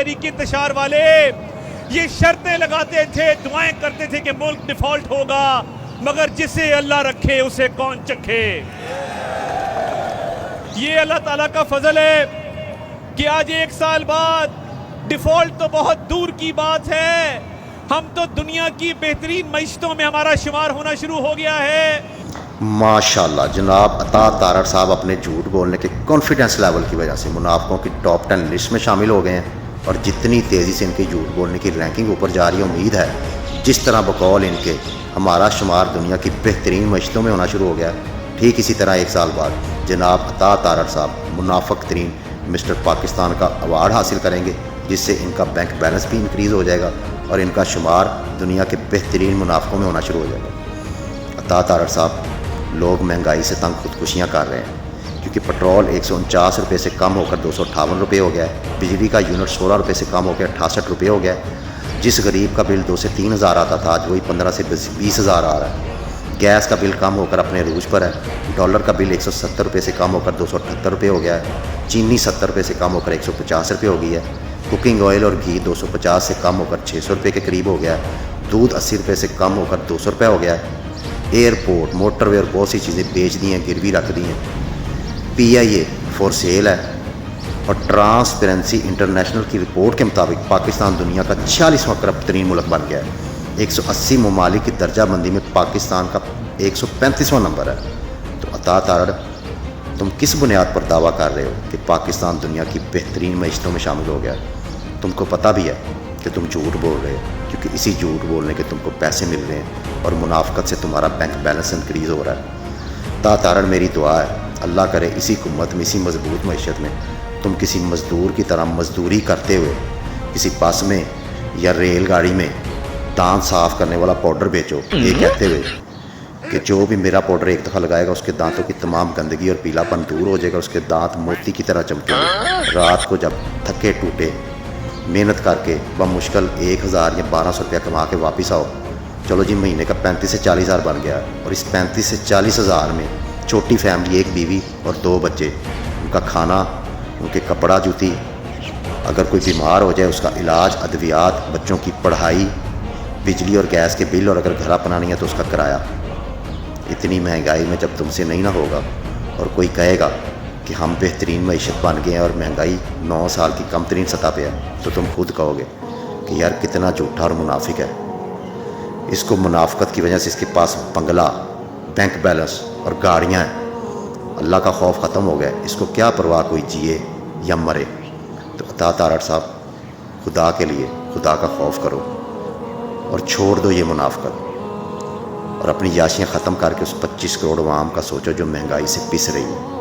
تحریک انتشار والے یہ شرطیں لگاتے تھے، دعائیں کرتے تھے کہ ملک ڈیفالٹ ہوگا، مگر جسے اللہ رکھے اسے کون چکھے۔ یہ اللہ تعالیٰ کا فضل ہے کہ آج 1 سال بعد ڈیفالٹ تو بہت دور کی بات ہے، ہم تو دنیا کی بہترین معیشتوں میں ہمارا شمار ہونا شروع ہو گیا ہے۔ ماشاءاللہ جناب عطا تارڑ صاحب اپنے جھوٹ بولنے کے کانفیڈنس لیول کی وجہ سے منافقوں کی ٹاپ 10 لسٹ میں شامل ہو گئے ہیں، اور جتنی تیزی سے ان کے جھوٹ بولنے کی رینکنگ اوپر جا رہی ہے، امید ہے جس طرح بقول ان کے ہمارا شمار دنیا کی بہترین معیشتوں میں ہونا شروع ہو گیا ہے، ٹھیک اسی طرح 1 سال بعد جناب عطا تارڑ صاحب منافق ترین مسٹر پاکستان کا ایوارڈ حاصل کریں گے، جس سے ان کا بینک بیلنس بھی انکریز ہو جائے گا اور ان کا شمار دنیا کے بہترین منافقوں میں ہونا شروع ہو جائے گا۔ عطا تارڑ صاحب، لوگ مہنگائی سے تنگ خودکشیاں کر رہے ہیں، کیونکہ پٹرول 149 روپے سے کم ہو کر 258 روپے ہو گیا ہے، بجلی کا یونٹ 16 روپے سے کم ہو کے 68 روپے ہو گیا ہے، جس غریب کا بل 2 سے 3 ہزار آتا تھا آج وہی 15 سے 20 ہزار آ رہا ہے، گیس کا بل کم ہو کر اپنے عروج پر ہے، ڈالر کا بل 170 روپے سے کم ہو کر 278 روپے ہو گیا ہے، چینی 70 روپے سے کم ہو کر 150 روپے ہو گئی ہے، کوکنگ آئل اور گھی 250 سے کم ہو کر 600 روپے کے قریب ہو گیا ہے، دودھ 80 روپے سے کم ہو کر 200 روپے ہو گیا ہے، ایئرپورٹ، موٹر وے اور بہت سی چیزیں بیچ دی ہیں، گروی رکھ دی ہیں، PIA فور سیل ہے، اور ٹرانسپیرنسی انٹرنیشنل کی رپورٹ کے مطابق پاکستان دنیا کا 46واں کرپٹ ترین ملک بن گیا ہے، 180 ممالک کی درجہ بندی میں پاکستان کا 135واں نمبر ہے۔ تو عطا تارڑ، تم کس بنیاد پر دعویٰ کر رہے ہو کہ پاکستان دنیا کی بہترین معیشتوں میں شامل ہو گیا ہے؟ تم کو پتہ بھی ہے کہ تم جھوٹ بول رہے ہو، کیونکہ اسی جھوٹ بولنے کے تم کو پیسے مل رہے ہیں اور منافقت سے تمہارا بینک بیلنس انکریز ہو رہا ہے۔ عطا تارڑ، میری دعا ہے اللہ کرے اسی حکومت میں، اسی مضبوط معیشت میں تم کسی مزدور کی طرح مزدوری کرتے ہوئے کسی بس میں یا ریل گاڑی میں دانت صاف کرنے والا پاؤڈر بیچو، یہ کہتے ہوئے کہ جو بھی میرا پاؤڈر ایک دفعہ لگائے گا اس کے دانتوں کی تمام گندگی اور پیلا پن دور ہو جائے گا، اس کے دانت موتی کی طرح چمکیں گے۔ رات کو جب تھکے ٹوٹے محنت کر کے بمشکل 1000 یا 1200 روپیہ کما کے واپس آؤ، چلو جی مہینے کا 35 سے 40 ہزار بن گیا، اور اس 35 سے 40 ہزار میں چھوٹی فیملی، 1 بیوی اور 2 بچے، ان کا کھانا، ان کے کپڑا جوتی، اگر کوئی بیمار ہو جائے اس کا علاج، ادویات، بچوں کی پڑھائی، بجلی اور گیس کے بل، اور اگر گھر بنانی ہے تو اس کا کرایہ۔ اتنی مہنگائی میں جب تم سے نہیں نہ ہوگا اور کوئی کہے گا کہ ہم بہترین معیشت بن گئے ہیں اور مہنگائی 9 سال کی کم ترین سطح پہ ہے، تو تم خود کہو گے کہ یار کتنا جھوٹا اور منافق ہے، اس کو منافقت کی وجہ سے اس کے پاس بنگلہ، بینک بیلنس اور گاڑیاں ہیں، اللہ کا خوف ختم ہو گیا، اس کو کیا پرواہ کوئی جیے یا مرے۔ تو عطا تارڑ صاحب، خدا کے لیے خدا کا خوف کرو اور چھوڑ دو یہ منافقت، اور اپنی یاشیاں ختم کر کے اس 25 کروڑ عوام کا سوچو جو مہنگائی سے پس رہی ہے۔